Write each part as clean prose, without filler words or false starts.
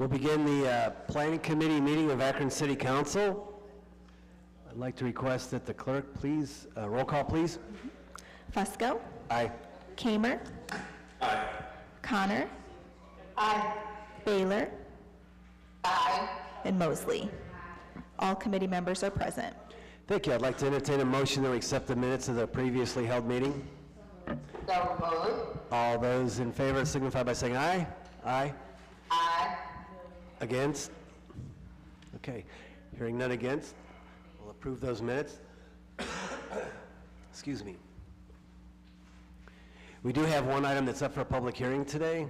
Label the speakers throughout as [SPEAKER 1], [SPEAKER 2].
[SPEAKER 1] We'll begin the Planning Committee meeting of Akron City Council. I'd like to request that the clerk please, roll call please.
[SPEAKER 2] Fusco.
[SPEAKER 1] Aye.
[SPEAKER 2] Kamer.
[SPEAKER 3] Aye.
[SPEAKER 2] Connor.
[SPEAKER 4] Aye.
[SPEAKER 2] Baylor.
[SPEAKER 4] Aye.
[SPEAKER 2] And Mosley. All committee members are present.
[SPEAKER 1] Thank you. I'd like to entertain a motion that we accept the minutes of the previously held meeting.
[SPEAKER 4] So moved.
[SPEAKER 1] All those in favor signify by saying aye. Aye.
[SPEAKER 4] Aye.
[SPEAKER 1] Against? Okay. Hearing none against, we'll approve those minutes. Excuse me. We do have one item that's up for a public hearing today,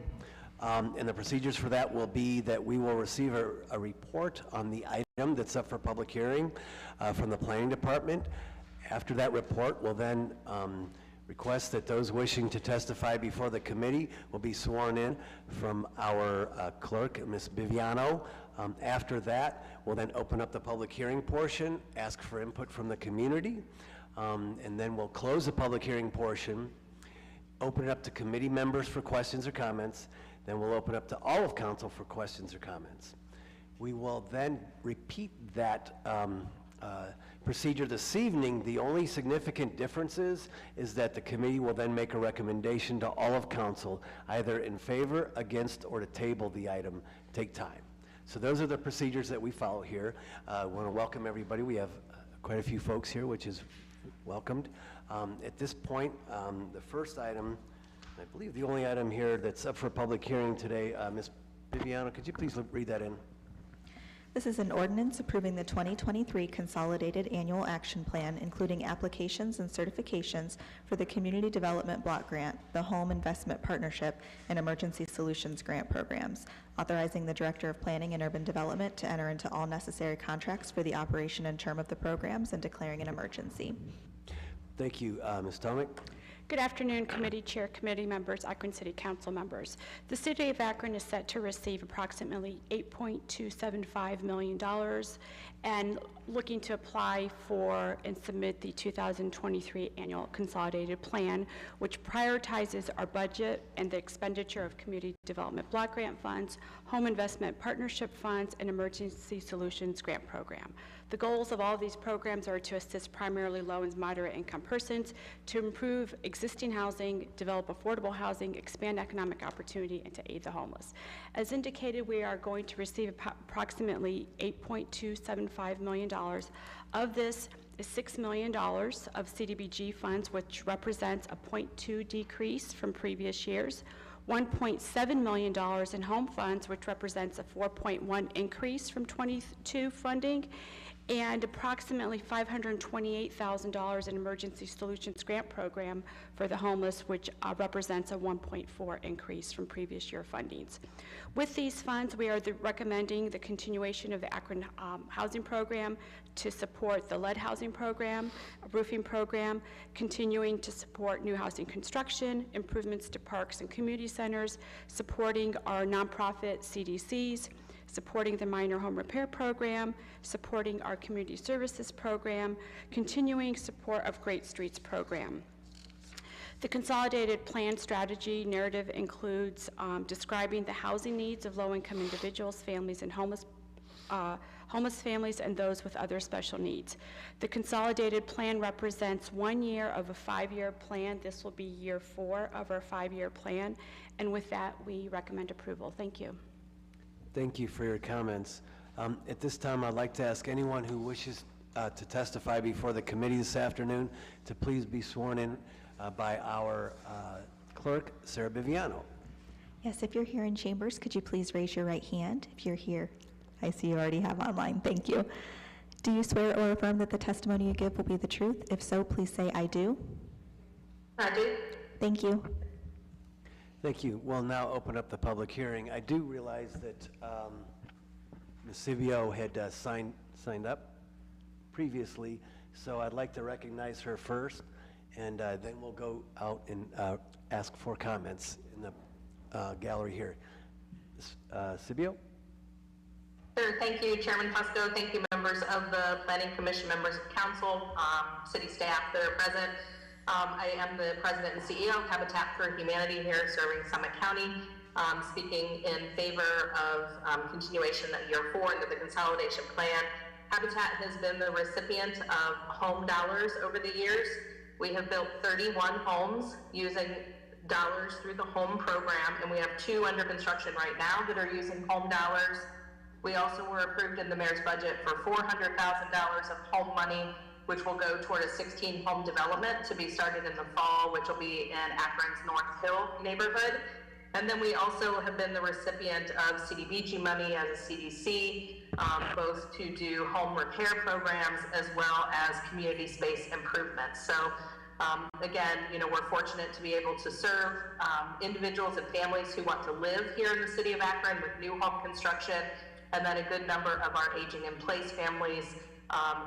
[SPEAKER 1] and the procedures for that will be that we will receive a report on the item that's up for public hearing from the Planning Department. After that report, we'll then request that those wishing to testify before the committee will be sworn in from our clerk, Ms. Biviano. After that, we'll then open up the public hearing portion, ask for input from the community, and then we'll close the public hearing portion, open it up to committee members for questions or comments, then we'll open up to all of council for questions or comments. We will then repeat that procedure this evening. The only significant difference is that the committee will then make a recommendation to all of council, either in favor, against, or to table the item, take time. So those are the procedures that we follow here. I want to welcome everybody. We have quite a few folks here, which is welcomed. At this point, the first item, I believe the only item here that's up for public hearing today, Ms. Biviano, could you please read that in?
[SPEAKER 2] This is an ordinance approving the 2023 Consolidated Annual Action Plan, including applications and certifications for the Community Development Block Grant, the Home Investment Partnership, and Emergency Solutions Grant programs, authorizing the Director of Planning and Urban Development to enter into all necessary contracts for the operation and term of the programs and declaring an emergency.
[SPEAKER 1] Thank you, Ms. Tomic.
[SPEAKER 5] Good afternoon, committee chair, committee members, Akron City Council members. The City of Akron is set to receive approximately $8.275 million and looking to apply for and submit the 2023 Annual Consolidated Plan, which prioritizes our budget and the expenditure of Community Development Block Grant funds, Home Investment Partnership funds, and Emergency Solutions Grant Program. The goals of all of these programs are to assist primarily low and moderate income persons, to improve existing housing, develop affordable housing, expand economic opportunity, and to aid the homeless. As indicated, we are going to receive approximately $8.275 million. Of this is $6 million of CDBG funds, which represents a 0.2 decrease from previous years. $1.7 million in home funds, which represents a 4.1 increase from 22 funding, and approximately $528,000 in Emergency Solutions Grant Program for the homeless, which represents a 1.4 increase from previous year fundings. With these funds, we are recommending the continuation of the Akron Housing Program to support the lead housing program, roofing program, continuing to support new housing construction, improvements to parks and community centers, supporting our nonprofit CDCs, supporting the minor home repair program, supporting our community services program, continuing support of Great Streets program. The consolidated plan strategy narrative includes describing the housing needs of low-income individuals, families, and homeless families and those with other special needs. The consolidated plan represents 1 year of a 5-year plan. This will be year 4 of our 5-year plan. And with that, we recommend approval. Thank you.
[SPEAKER 1] Thank you for your comments. At this time, I'd like to ask anyone who wishes to testify before the committee this afternoon to please be sworn in by our clerk, Sarah Biviano.
[SPEAKER 2] Yes, if you're here in chambers, could you please raise your right hand? If you're here, I see you already have online. Thank you. Do you swear or affirm that the testimony you give will be the truth? If so, please say, I do.
[SPEAKER 4] I do.
[SPEAKER 2] Thank you.
[SPEAKER 1] Thank you. We'll now open up the public hearing. I do realize that Ms. Sivio had signed up previously, so I'd like to recognize her first, and then we'll go out and ask for comments in the gallery here. Sivio?
[SPEAKER 4] Sure. Thank you, Chairman Fusco. Thank you, members of the Planning Commission, members of Council, city staff that are present. I am the President and CEO of Habitat for Humanity here serving Summit County. speaking in favor of continuation of year 4 into the consolidation plan. Habitat has been the recipient of home dollars over the years. We have built 31 homes using dollars through the home program, and we have 2 under construction right now that are using home dollars. We also were approved in the mayor's budget for $400,000 of home money, which will go toward a 16 home development to be started in the fall, which will be in Akron's North Hill neighborhood. And then we also have been the recipient of CDBG money as a CDC, both to do home repair programs as well as community space improvements. So again, we're fortunate to be able to serve individuals and families who want to live here in the city of Akron with new home construction, and then a good number of our aging in place families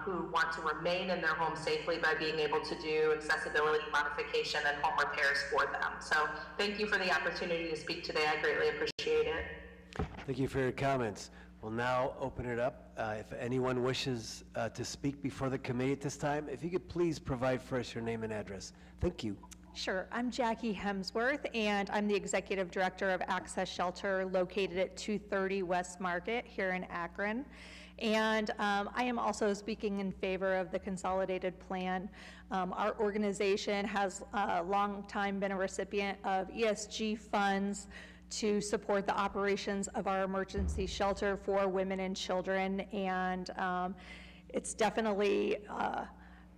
[SPEAKER 4] who want to remain in their home safely by being able to do accessibility modification and home repairs for them. So thank you for the opportunity to speak today. I greatly appreciate it.
[SPEAKER 1] Thank you for your comments. We'll now open it up. If anyone wishes to speak before the committee at this time, if you could please provide for us your name and address. Thank you.
[SPEAKER 3] Sure. I'm Jackie Hemsworth, and I'm the Executive Director of Access Shelter located at 230 West Market here in Akron. And I am also speaking in favor of the consolidated plan. Our organization has a long time been a recipient of ESG funds to support the operations of our emergency shelter for women and children. And it's definitely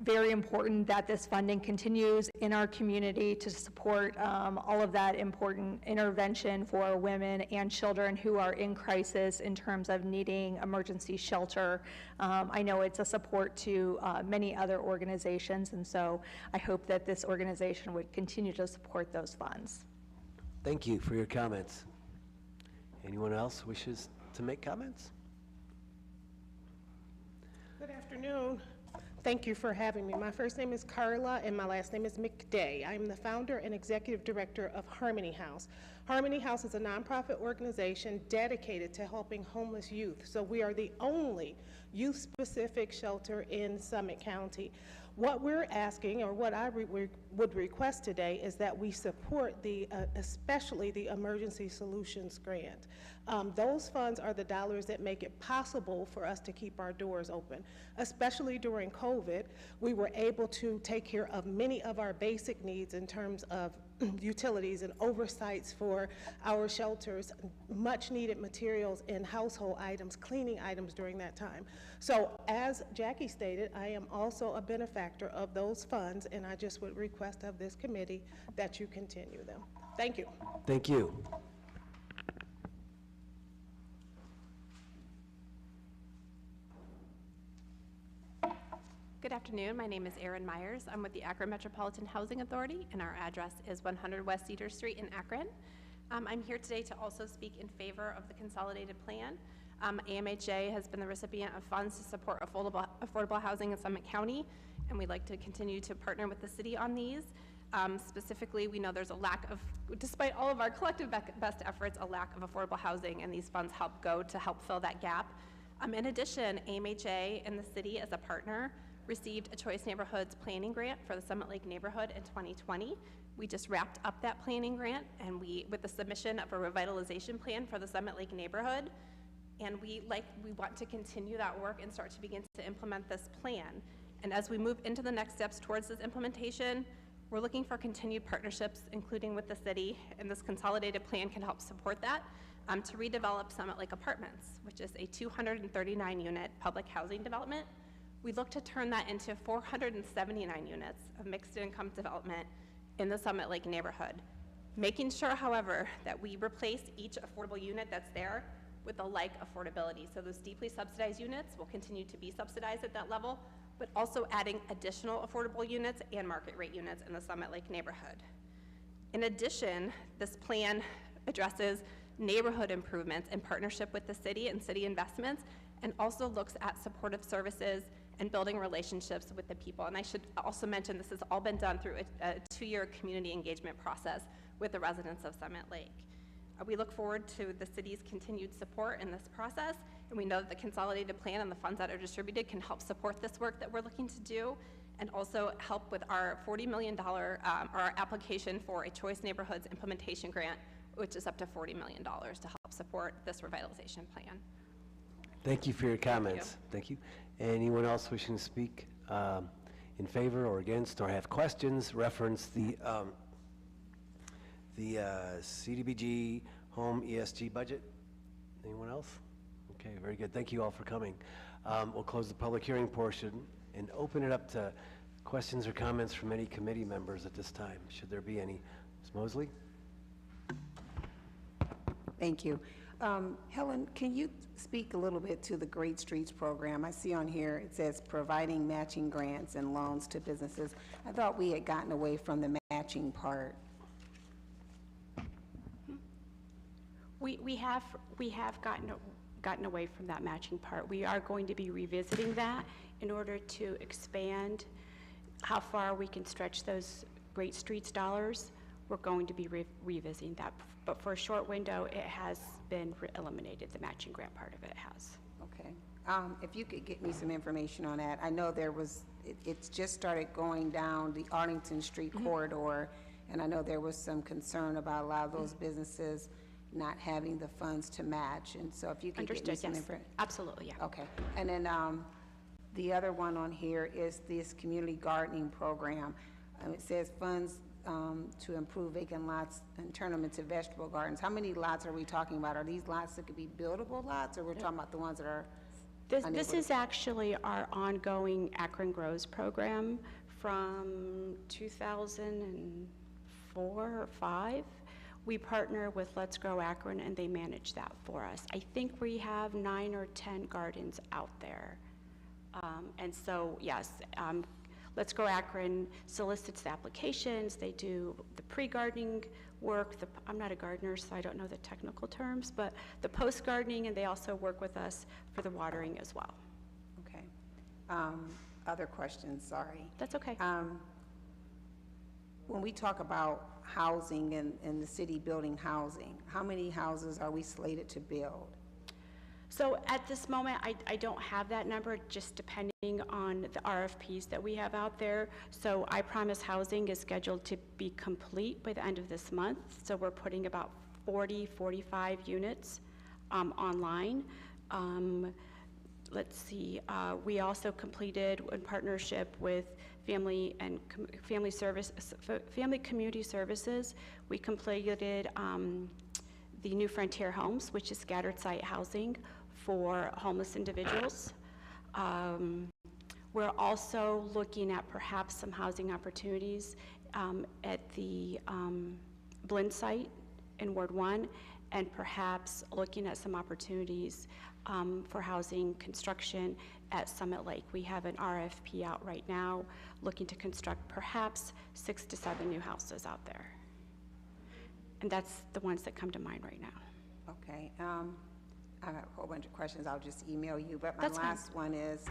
[SPEAKER 3] very important that this funding continues in our community to support all of that important intervention for women and children who are in crisis in terms of needing emergency shelter. I know it's a support to many other organizations, and so I hope that this organization would continue to support those funds.
[SPEAKER 1] Thank you for your comments. Anyone else wishes to make comments?
[SPEAKER 6] Good afternoon. Thank you for having me. My first name is Carla and my last name is McDay. I'm the founder and executive director of Harmony House. Harmony House is a nonprofit organization dedicated to helping homeless youth. So we are the only youth-specific shelter in Summit County. What we're asking, or what I would request today, is that we support especially the Emergency Solutions Grant. Those funds are the dollars that make it possible for us to keep our doors open. Especially during COVID, we were able to take care of many of our basic needs in terms of utilities and oversights for our shelters, much needed materials and household items, cleaning items during that time. So as Jackie stated, I am also a benefactor of those funds, and I just would request of this committee that you continue them. Thank you.
[SPEAKER 1] Thank you.
[SPEAKER 7] Good afternoon. My name is Erin Myers. I'm with the Akron Metropolitan Housing Authority, and our address is 100 West Cedar Street in Akron. I'm here today to also speak in favor of the consolidated plan. AMHA has been the recipient of funds to support affordable housing in Summit County, and we'd like to continue to partner with the city on these. Specifically, we know there's a lack of, despite all of our collective best efforts, a lack of affordable housing, and these funds help fill that gap. In addition, AMHA and the city as a partner received a Choice Neighborhoods planning grant for the Summit Lake neighborhood in 2020. We just wrapped up that planning grant, and with the submission of a revitalization plan for the Summit Lake neighborhood, and we want to continue that work and start to begin to implement this plan. And as we move into the next steps towards this implementation, we're looking for continued partnerships, including with the city, and this consolidated plan can help support that, to redevelop Summit Lake Apartments, which is a 239-unit public housing development. We look to turn that into 479 units of mixed income development in the Summit Lake neighborhood, making sure, however, that we replace each affordable unit that's there with a like affordability. So those deeply subsidized units will continue to be subsidized at that level, but also adding additional affordable units and market rate units in the Summit Lake neighborhood. In addition, this plan addresses neighborhood improvements in partnership with the city and city investments, and also looks at supportive services and building relationships with the people. And I should also mention this has all been done through a 2-year community engagement process with the residents of Summit Lake. We look forward to the city's continued support in this process, and we know that the consolidated plan and the funds that are distributed can help support this work that we're looking to do, and also help with our $40 million our application for a Choice Neighborhoods implementation grant, which is up to $40 million to help support this revitalization plan.
[SPEAKER 1] Thank you for your comments. Thank you. Anyone else wishing to speak in favor or against or have questions reference the CDBG home ESG budget? Anyone else? Okay, very good. Thank you all for coming. We'll close the public hearing portion and open it up to questions or comments from any committee members at this time. Should there be any? Ms. Mosley?
[SPEAKER 8] Thank you. Helen, can you speak a little bit to the Great Streets program? I see on here it says providing matching grants and loans to businesses. I thought we had gotten away from the matching part.
[SPEAKER 5] We have gotten away from that matching part. We are going to be revisiting that in order to expand how far we can stretch those Great Streets dollars. We're going to be revisiting that, but for a short window, it has been eliminated. The matching grant part of it has.
[SPEAKER 8] Okay. If you could get me some information on that. I know there was, it's just started going down the Arlington Street corridor, and I know there was some concern about a lot of those businesses not having the funds to match. And so if you could get me some information.
[SPEAKER 5] Absolutely, yeah.
[SPEAKER 8] Okay. And then the other one on here is this community gardening program. It says funds to improve vacant lots and turn them into vegetable gardens. How many lots are we talking about? Are these lots that could be buildable lots, or we're talking about the ones that are
[SPEAKER 5] This is actually our ongoing Akron Grows program from 2004 or 5. We partner with Let's Grow Akron, and they manage that for us. I think we have 9 or 10 gardens out there. And so, yes, Let's Grow Akron solicits the applications. They do the pre-gardening work. I'm not a gardener, so I don't know the technical terms, but the post-gardening, and they also work with us for the watering as well.
[SPEAKER 8] Okay. Other questions, sorry.
[SPEAKER 5] That's okay.
[SPEAKER 8] When we talk about housing and the city building housing, how many houses are we slated to build?
[SPEAKER 5] So at this moment, I don't have that number, just depending on the RFPs that we have out there. So I Promise Housing is scheduled to be complete by the end of this month. So we're putting about 45 units online. Let's see, we also completed in partnership with Family Community Services. We completed the New Frontier Homes, which is scattered site housing for homeless individuals. We're also looking at perhaps some housing opportunities at the Blinn site in Ward 1, and perhaps looking at some opportunities for housing construction at Summit Lake. We have an RFP out right now looking to construct perhaps 6 to 7 new houses out there. And that's the ones that come to mind right now.
[SPEAKER 8] Okay. I have a whole bunch of questions. I'll just email you. But my
[SPEAKER 5] That's fine.
[SPEAKER 8] last one is,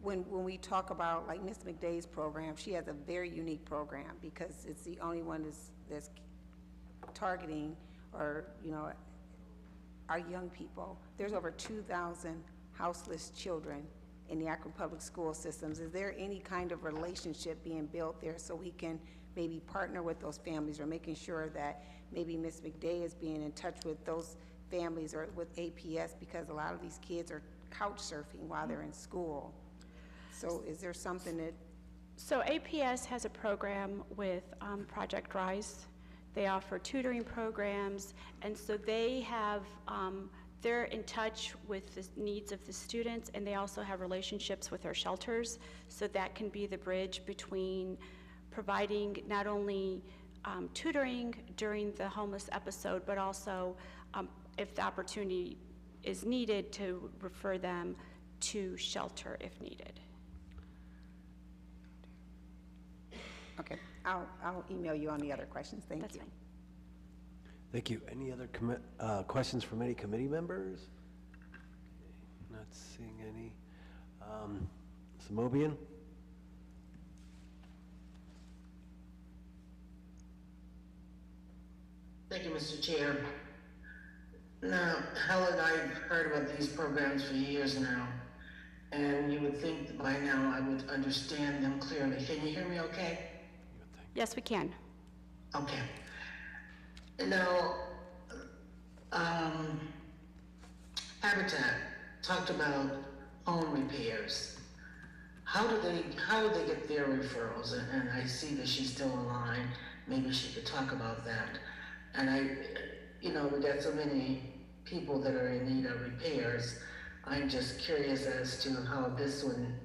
[SPEAKER 8] when we talk about like Ms. McDay's program, she has a very unique program because it's the only one that's targeting, or our young people. There's over 2,000 houseless children in the Akron Public School systems. Is there any kind of relationship being built there so we can maybe partner with those families, or making sure that maybe Ms. McDay is being in touch with those families or with APS, because a lot of these kids are couch surfing while they're in school. So is there something that...
[SPEAKER 5] So APS has a program with Project Rise. They offer tutoring programs, and so they have, they're in touch with the needs of the students, and they also have relationships with our shelters, so that can be the bridge between providing not only tutoring during the homeless episode, but also if the opportunity is needed, to refer them to shelter if needed.
[SPEAKER 8] Okay, I'll email you on the other questions. Thank
[SPEAKER 5] That's
[SPEAKER 8] you.
[SPEAKER 5] fine.
[SPEAKER 1] Thank you. Any other questions from any committee members? Not seeing any. Samobian?
[SPEAKER 9] Thank you, Mr. Chair. Now, Helen, I've heard about these programs for years now, and you would think that by now I would understand them clearly. Can you hear me okay?
[SPEAKER 5] Yes, we can.
[SPEAKER 9] Okay. Now, Habitat talked about home repairs. How do they get their referrals? And I see that she's still online. Maybe she could talk about that. And we got so many people that are in need of repairs. I'm just curious as to how this one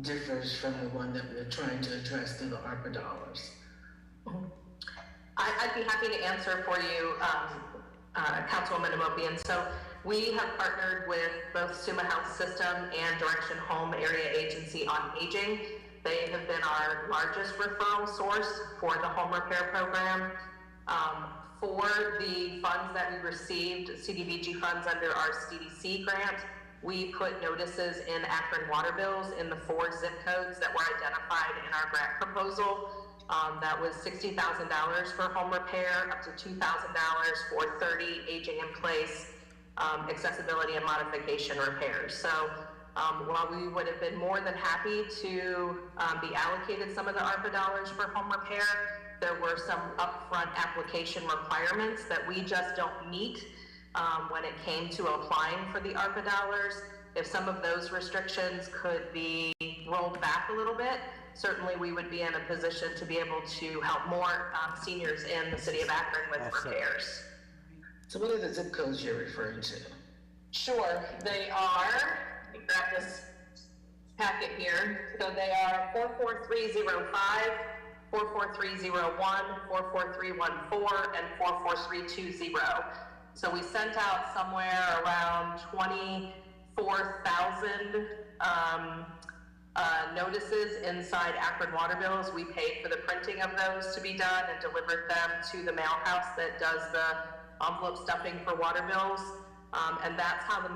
[SPEAKER 9] differs from the one that we're trying to address through the ARPA dollars.
[SPEAKER 4] I'd be happy to answer for you, Councilwoman Amopian. So we have partnered with both Summa Health System and Direction Home Area Agency on Aging. They have been our largest referral source for the home repair program. For the funds that we received, CDBG funds under our CDC grant, we put notices in Akron water bills in the 4 zip codes that were identified in our grant proposal. That was $60,000 for home repair, up to $2,000 for 30 aging in place accessibility and modification repairs. So while we would have been more than happy to be allocated some of the ARPA dollars for home repair, there were some upfront application requirements that we just don't meet when it came to applying for the ARPA dollars. If some of those restrictions could be rolled back a little bit, certainly we would be in a position to be able to help more seniors in the city of Akron with repairs.
[SPEAKER 9] So what are the zip codes you're referring to?
[SPEAKER 4] Sure, they are, let me grab this packet here. So they are 44305, 44301, 44314, and 44320. So we sent out somewhere around 24,000 notices inside Akron water bills. We paid for the printing of those to be done and delivered them to the mail house that does the envelope stuffing for water bills. And that's how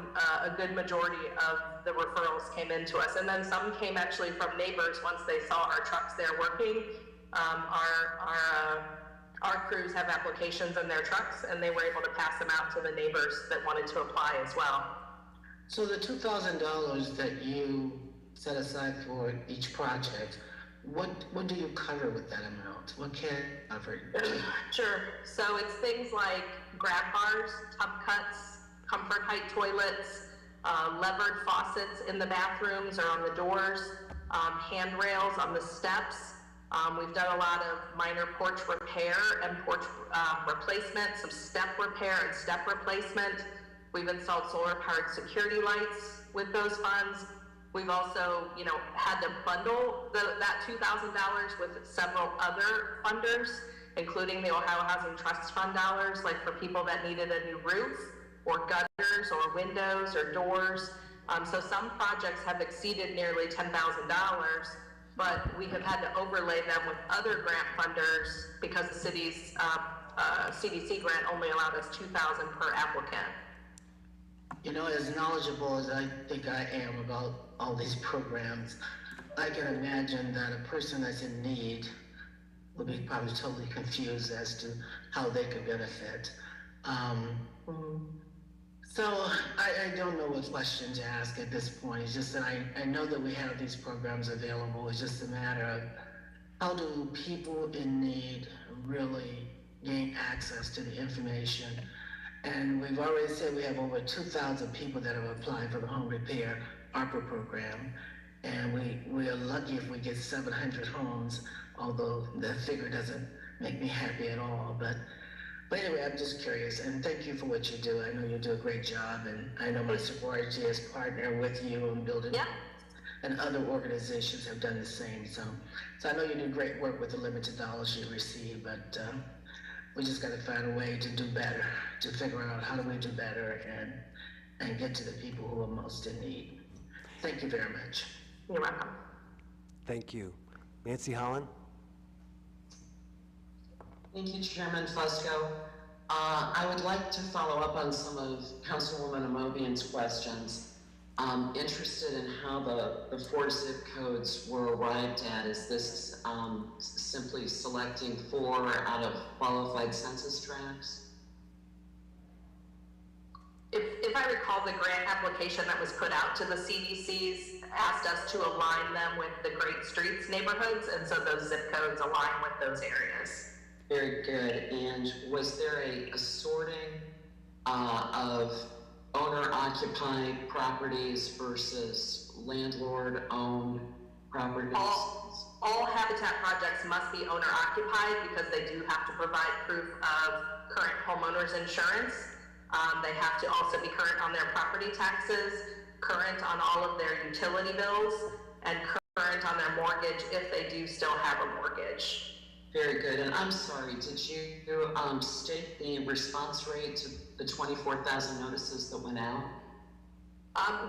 [SPEAKER 4] a good majority of the referrals came into us. And then some came actually from neighbors once they saw our trucks there working. Our crews have applications in their trucks, and they were able to pass them out to the neighbors that wanted to apply as well.
[SPEAKER 9] So the $2,000 that you set aside for each project, what do you cover with that amount? What can you cover?
[SPEAKER 4] Sure. So it's things like grab bars, tub cuts, comfort height toilets, levered faucets in the bathrooms or on the doors, handrails on the steps. We've done a lot of minor porch repair and porch replacement, some step repair and step replacement. We've installed solar-powered security lights with those funds. We've also, had to bundle that $2,000 with several other funders, including the Ohio Housing Trust Fund dollars, like for people that needed a new roof or gutters or windows or doors. So some projects have exceeded nearly $10,000, but we have had to overlay them with other grant funders because the city's CDC grant only allowed us $2,000 per applicant.
[SPEAKER 9] As knowledgeable as I think I am about all these programs, I can imagine that a person that's in need will be probably totally confused as to how they could benefit. So I don't know what question to ask at this point. It's just that I know that we have these programs available. It's just a matter of how do people in need really gain access to the information. And we've already said we have over 2,000 people that have applied for the home repair ARPA program. And we are lucky if we get 700 homes, although that figure doesn't make me happy at all. But anyway, I'm just curious, and thank you for what you do. I know you do a great job, and I know my sorority is partner with you in building, and other organizations have done the same. So I know you do great work with the limited dollars you receive, but we just got to find a way to do better, to figure out how do we do better and get to the people who are most in need. Thank you very much.
[SPEAKER 4] You're welcome.
[SPEAKER 1] Thank you. Nancy Holland?
[SPEAKER 10] Thank you, Chairman Fusco. I would like to follow up on some of Councilwoman Amobian's questions. I'm interested in how the 4 zip codes were arrived at. Is this simply selecting 4 out of qualified census tracts?
[SPEAKER 4] If I recall, the grant application that was put out to the CDCs asked us to align them with the Great Streets neighborhoods, and so those zip codes align with those areas.
[SPEAKER 10] Very good. And was there a sorting of owner-occupied properties versus landlord-owned properties?
[SPEAKER 4] All habitat projects must be owner occupied because they do have to provide proof of current homeowners insurance. They have to also be current on their property taxes, current on all of their utility bills, and current on their mortgage if they do still have a mortgage.
[SPEAKER 10] Very good. And I'm sorry, did you state the response rate to the 24,000 notices that went out?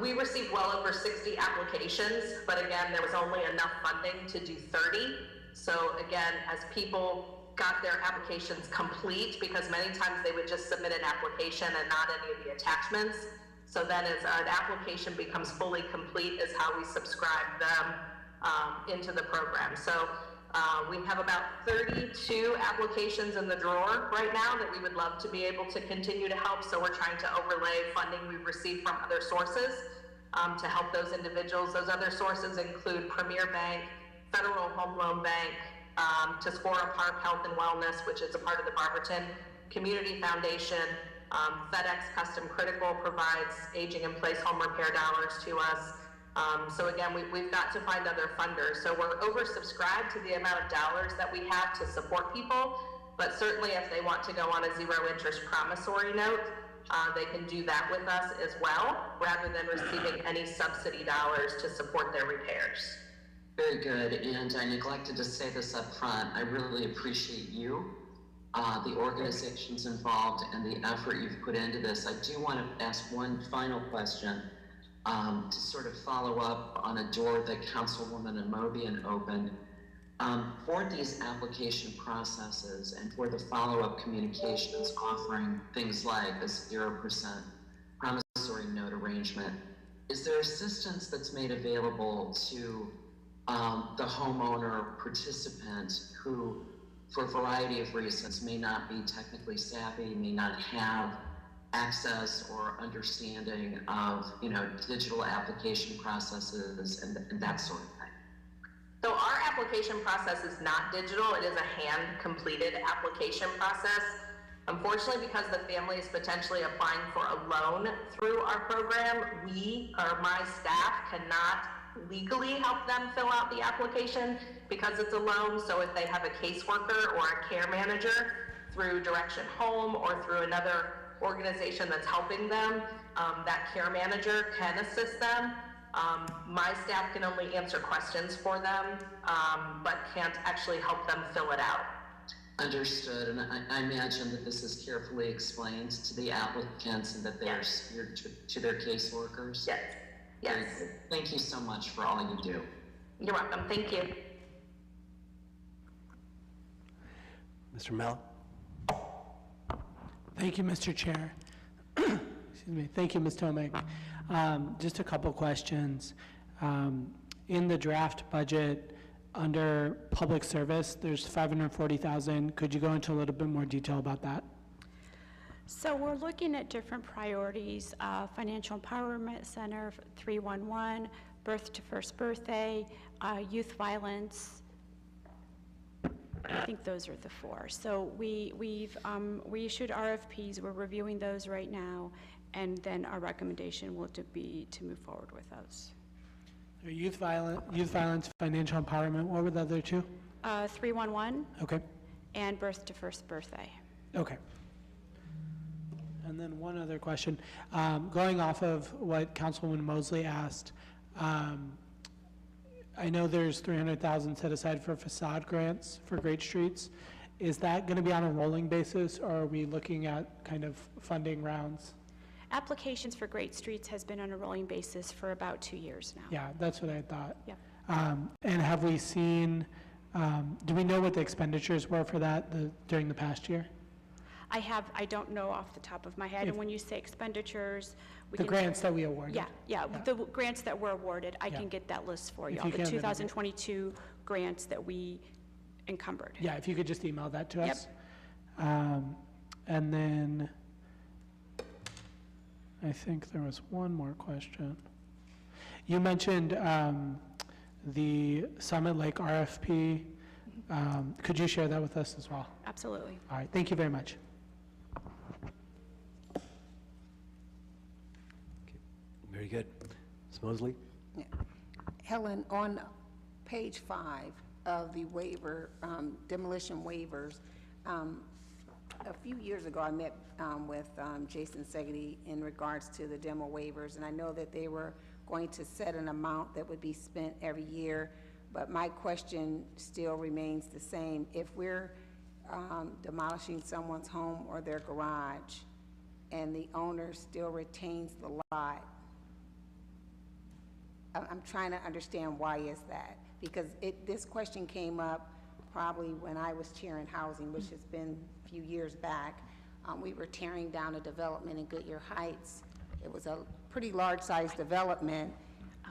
[SPEAKER 4] We received well over 60 applications, but again, there was only enough funding to do 30. So again, as people got their applications complete, because many times they would just submit an application and not any of the attachments. So then as an application becomes fully complete is how we subscribe them into the program. So we have about 32 applications in the drawer right now that we would love to be able to continue to help. So we're trying to overlay funding we've received from other sources to help those individuals. Those other sources include Premier Bank, Federal Home Loan Bank, Tuscarora Park Health and Wellness, which is a part of the Barberton Community Foundation. FedEx Custom Critical provides aging in place home repair dollars to us. So again, we've got to find other funders. So we're oversubscribed to the amount of dollars that we have to support people, but certainly if they want to go on a zero interest promissory note, they can do that with us as well, rather than receiving any subsidy dollars to support their repairs.
[SPEAKER 10] Very good. And I neglected to say this up front. I really appreciate you, the organizations involved, and the effort you've put into this. I do want to ask one final question. To sort of follow up on a door that Councilwoman Amobian opened, for these application processes and for the follow-up communications offering things like a 0% promissory note arrangement, is there assistance that's made available to the homeowner participant who, for a variety of reasons, may not be technically savvy, may not have access or understanding of, digital application processes and that sort of thing?
[SPEAKER 4] So our application process is not digital. It is a hand-completed application process. Unfortunately, because the family is potentially applying for a loan through our program, we, or my staff, cannot legally help them fill out the application because it's a loan. So if they have a caseworker or a care manager through Direction Home or through another organization that's helping them, that care manager can assist them. My staff can only answer questions for them, but can't actually help them fill it out.
[SPEAKER 10] Understood. And I imagine that this is carefully explained to the applicants and that they're steered to their caseworkers.
[SPEAKER 4] Yes. Yes.
[SPEAKER 10] Thank you so much for all you do.
[SPEAKER 4] You're welcome. Thank you.
[SPEAKER 1] Mr. Mel?
[SPEAKER 11] Thank you, Mr. Chair. Excuse me. Thank you, Ms. Tomek. Just a couple questions. In the draft budget, under public service, there's $540,000. Could you go into a little bit more detail about that?
[SPEAKER 5] So we're looking at different priorities, Financial Empowerment Center, 311, Birth to First Birthday, youth violence. I think those are the four. So we issued RFPs. We're reviewing those right now, and then our recommendation will be to move forward with those.
[SPEAKER 11] Youth violence, financial empowerment. What were the other two?
[SPEAKER 5] 311.
[SPEAKER 11] Okay.
[SPEAKER 5] And Birth to First Birthday.
[SPEAKER 11] Okay. And then one other question. Going off of what Councilwoman Mosley asked, I know there's $300,000 set aside for facade grants for Great Streets. Is that going to be on a rolling basis, or are we looking at kind of funding rounds?
[SPEAKER 5] Applications for Great Streets has been on a rolling basis for about 2 years now.
[SPEAKER 11] Yeah, that's what I thought.
[SPEAKER 5] Yeah.
[SPEAKER 11] And have we seen, do we know what the expenditures were for that during the past year?
[SPEAKER 5] I don't know off the top of my head. And when you say expenditures,
[SPEAKER 11] the grants that we awarded.
[SPEAKER 5] Yeah, the grants that were awarded, I can get that list for you. The 2022 grants that we encumbered.
[SPEAKER 11] Yeah, if you could just email that to us.
[SPEAKER 5] Yep.
[SPEAKER 11] And then I think there was one more question. You mentioned the Summit Lake RFP Could you share that with us as well?
[SPEAKER 5] Absolutely.
[SPEAKER 11] All right, thank you very much.
[SPEAKER 1] Very good. Ms. Mosley?
[SPEAKER 8] Yeah. Helen, on page 5 of the waiver, demolition waivers, a few years ago, I met with Jason Segedy in regards to the demo waivers, and I know that they were going to set an amount that would be spent every year, but my question still remains the same. If we're demolishing someone's home or their garage, and the owner still retains the lot, I'm trying to understand why is that? Because this question came up probably when I was chairing housing, which has been a few years back. We were tearing down a development in Goodyear Heights. It was a pretty large-sized development,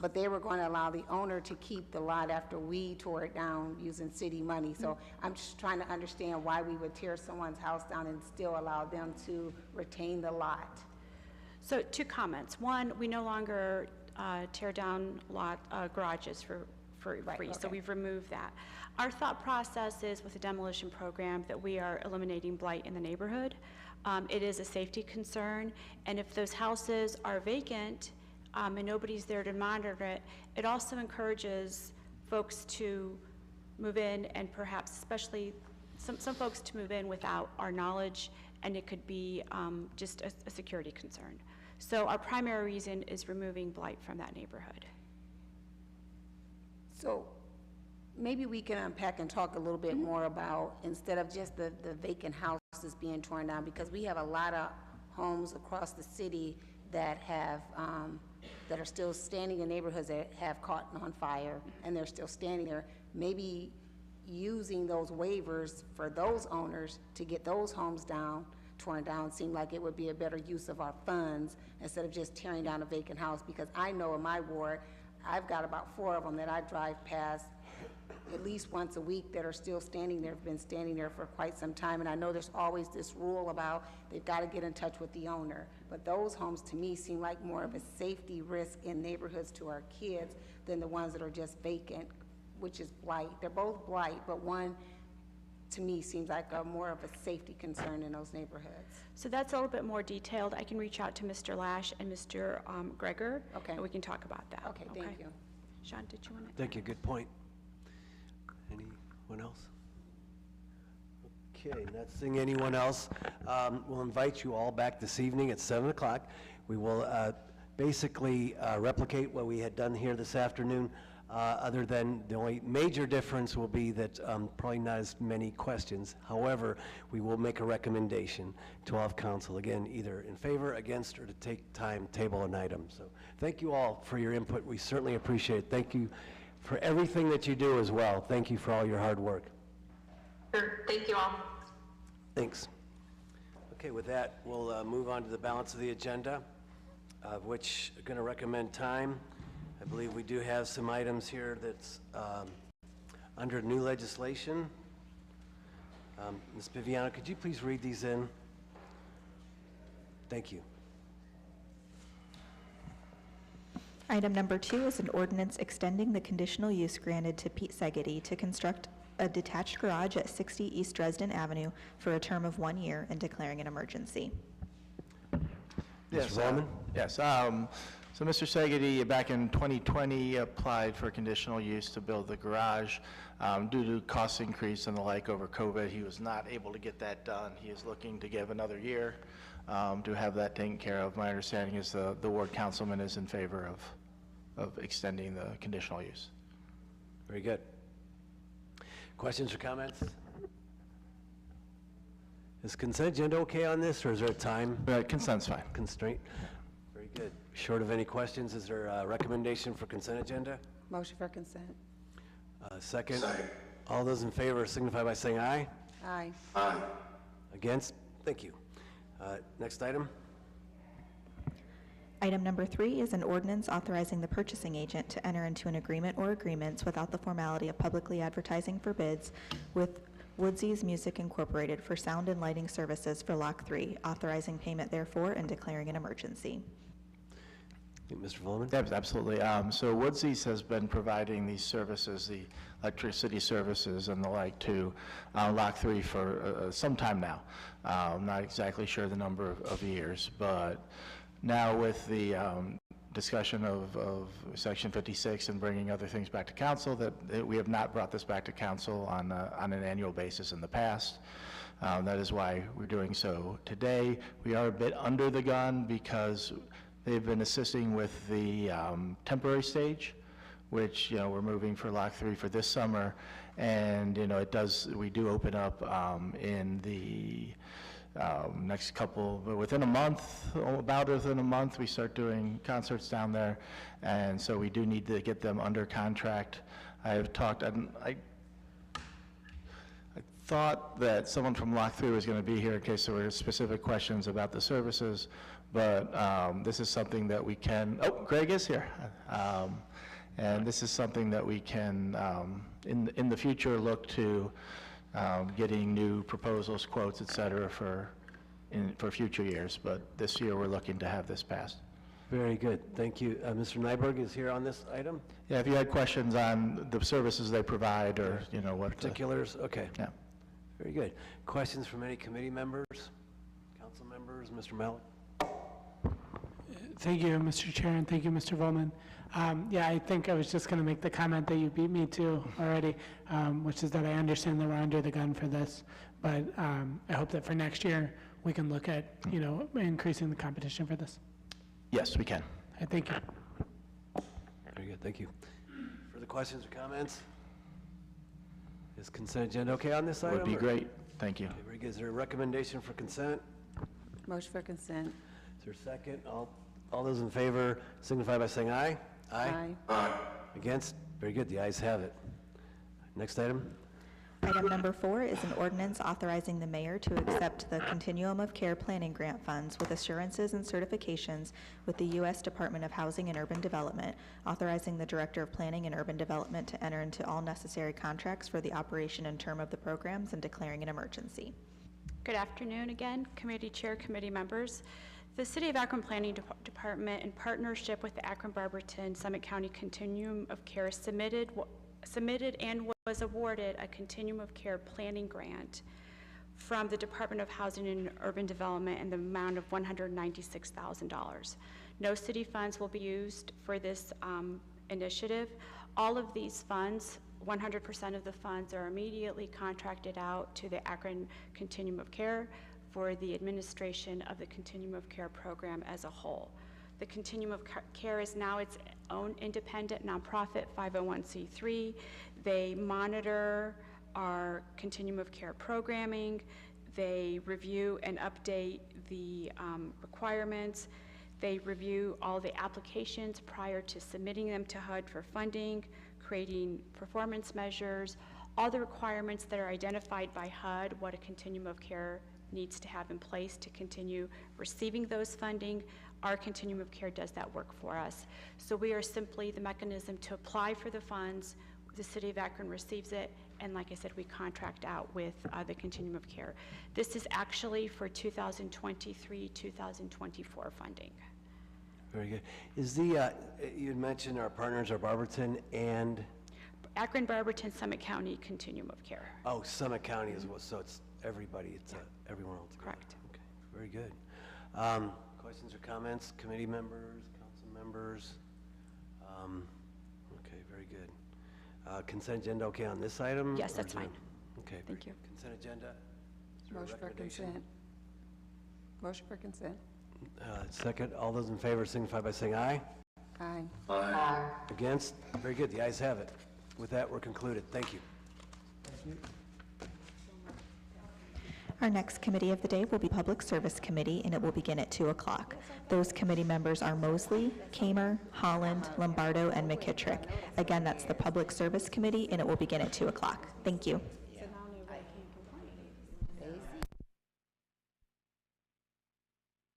[SPEAKER 8] but they were going to allow the owner to keep the lot after we tore it down using city money. So I'm just trying to understand why we would tear someone's house down and still allow them to retain the lot.
[SPEAKER 5] So 2 comments. One, we no longer tear down garages for free, so
[SPEAKER 8] okay.
[SPEAKER 5] we've removed that. Our thought process is with the demolition program that we are eliminating blight in the neighborhood. It is a safety concern, and if those houses are vacant and nobody's there to monitor it, it also encourages folks to move in, and perhaps especially some folks to move in without our knowledge, and it could be just a security concern. So our primary reason is removing blight from that neighborhood.
[SPEAKER 8] So maybe we can unpack and talk a little bit more about, instead of just the vacant houses being torn down, because we have a lot of homes across the city that have, that are still standing in neighborhoods that have caught on fire, and they're still standing there. Maybe using those waivers for those owners to get those homes torn down seemed like it would be a better use of our funds instead of just tearing down a vacant house, because I know in my ward, I've got about 4 of them that I drive past at least once a week that are still standing there, have been standing there for quite some time, and I know there's always this rule about they've got to get in touch with the owner. But those homes, to me, seem like more of a safety risk in neighborhoods to our kids than the ones that are just vacant, which is blight. They're both blight, but one, to me, seems like more of a safety concern in those neighborhoods.
[SPEAKER 5] So that's a little bit more detailed. I can reach out to Mr. Lash and Mr. Greger,
[SPEAKER 8] Okay.
[SPEAKER 5] and we can talk about that.
[SPEAKER 8] Okay, thank you.
[SPEAKER 5] Sean, did you want to?
[SPEAKER 1] Thank you, good point. Anyone else? Okay, not seeing anyone else. We'll invite you all back this evening at 7 o'clock. We will basically replicate what we had done here this afternoon, other than the only major difference will be that probably not as many questions. However, we will make a recommendation to all of council, again, either in favor, against, or to take time, table an item. So thank you all for your input. We certainly appreciate it. Thank you for everything that you do as well. Thank you for all your hard work.
[SPEAKER 4] Sure. Thank you all.
[SPEAKER 1] Thanks. Okay, with that, we'll move on to the balance of the agenda, of which I'm going to recommend time. I believe we do have some items here that's under new legislation. Ms. Viviano, could you please read these in? Thank you.
[SPEAKER 2] Item number 2 is an ordinance extending the conditional use granted to Pete Segedy to construct a detached garage at 60 East Dresden Avenue for a term of 1 year and declaring an emergency.
[SPEAKER 1] Mr. Bowman?
[SPEAKER 12] Yes. So Mr. Segedy, back in 2020, applied for conditional use to build the garage. Due to cost increase and the like over COVID, he was not able to get that done. He is looking to give another year to have that taken care of. My understanding is the ward councilman is in favor of extending the conditional use.
[SPEAKER 1] Very good. Questions or comments? Is consent agenda okay on this, or is there a time
[SPEAKER 12] Consent's fine.
[SPEAKER 1] constraint? Very good. Short of any questions, is there a recommendation for consent agenda?
[SPEAKER 8] Motion for consent.
[SPEAKER 1] Second. All those in favor signify by saying aye.
[SPEAKER 8] Aye.
[SPEAKER 1] Against? Thank you. Next item.
[SPEAKER 2] Item number 3 is an ordinance authorizing the purchasing agent to enter into an agreement or agreements without the formality of publicly advertising for bids with Woodsy's Music Incorporated for sound and lighting services for Lock 3, authorizing payment therefore and declaring an emergency.
[SPEAKER 1] Mr. Volman?
[SPEAKER 12] Yes, absolutely. So Woodsies has been providing these services, the electricity services and the like, to Lock 3 for some time now. I'm not exactly sure the number of years, but now with the discussion of Section 56 and bringing other things back to council, that we have not brought this back to council on an annual basis in the past. That is why we're doing so today. We are a bit under the gun because they've been assisting with the temporary stage, which, we're moving for Lock 3 for this summer. And, we do open up in the next couple, within a month, about within a month, we start doing concerts down there. And so we do need to get them under contract. I've talked, I thought that someone from Lock 3 was going to be here in case there were specific questions about the services, but this is something that we can, Greg is here. And this is something that we can, in the future, look to getting new proposals, quotes, et cetera, for future years. But this year, we're looking to have this passed.
[SPEAKER 1] Very good. Thank you. Mr. Nyberg is here on this item?
[SPEAKER 12] Yeah, if you had questions on the services they provide or, what.
[SPEAKER 1] Particulars? Okay.
[SPEAKER 12] Yeah.
[SPEAKER 1] Very good. Questions from any committee members, council members? Mr. Malik?
[SPEAKER 11] Thank you, Mr. Chair, and thank you, Mr. Volman. Yeah, I think I was just going to make the comment that you beat me to already, which is that I understand that we're under the gun for this, but I hope that for next year we can look at, increasing the competition for this.
[SPEAKER 12] Yes, we can.
[SPEAKER 11] I thank you.
[SPEAKER 1] Very good. Thank you. Further questions or comments? Is consent agenda okay on this item?
[SPEAKER 12] Would be great. Thank you.
[SPEAKER 1] Okay, very good. Is there a recommendation for consent?
[SPEAKER 8] Motion for consent.
[SPEAKER 1] Is there a second? All those in favor signify by saying aye.
[SPEAKER 8] Aye.
[SPEAKER 1] Against? Very good. The ayes have it. Next item.
[SPEAKER 2] Item number 4 is an ordinance authorizing the mayor to accept the Continuum of Care Planning Grant Funds with assurances and certifications with the U.S. Department of Housing and Urban Development, authorizing the Director of Planning and Urban Development to enter into all necessary contracts for the operation and term of the programs and declaring an emergency.
[SPEAKER 5] Good afternoon again, committee chair, committee members. The City of Akron Planning Department, in partnership with the Akron-Barberton Summit County Continuum of Care, submitted and was awarded a Continuum of Care planning grant from the Department of Housing and Urban Development in the amount of $196,000. No city funds will be used for this initiative. All of these funds, 100% of the funds, are immediately contracted out to the Akron Continuum of Care for the administration of the Continuum of Care program as a whole. The Continuum of Care is now its own independent nonprofit 501c3. They monitor our Continuum of Care programming. They review and update the requirements. They review all the applications prior to submitting them to HUD for funding, creating performance measures, all the requirements that are identified by HUD, what a Continuum of Care needs to have in place to continue receiving those funding. Our Continuum of Care does that work for us. So we are simply the mechanism to apply for the funds. The City of Akron receives it, and like I said, we contract out with the Continuum of Care. This is actually for 2023-2024 funding.
[SPEAKER 1] Very good. Is the, you had mentioned our partners are Barberton and?
[SPEAKER 5] Akron-Barberton Summit County Continuum of Care.
[SPEAKER 1] Oh, Summit County as well, so it's everybody, it's everyone else.
[SPEAKER 5] Correct.
[SPEAKER 1] Okay, very good. Questions or comments, committee members, council members? Okay, very good. Consent agenda okay on this item?
[SPEAKER 5] Yes, that's fine.
[SPEAKER 1] Okay.
[SPEAKER 5] Thank you.
[SPEAKER 1] Consent agenda? Is there a
[SPEAKER 8] Motion for
[SPEAKER 1] recommendation?
[SPEAKER 8] consent. Motion for consent.
[SPEAKER 1] Second, all those in favor signify by saying aye.
[SPEAKER 8] Aye.
[SPEAKER 1] Against? Very good, the ayes have it. With that, we're concluded. Thank you.
[SPEAKER 2] Our next committee of the day will be Public Service Committee, and it will begin at 2 o'clock. Those committee members are Mosley, Kamer, Holland, Lombardo, and McKittrick. Again, that's the Public Service Committee, and it will begin at 2 o'clock. Thank you.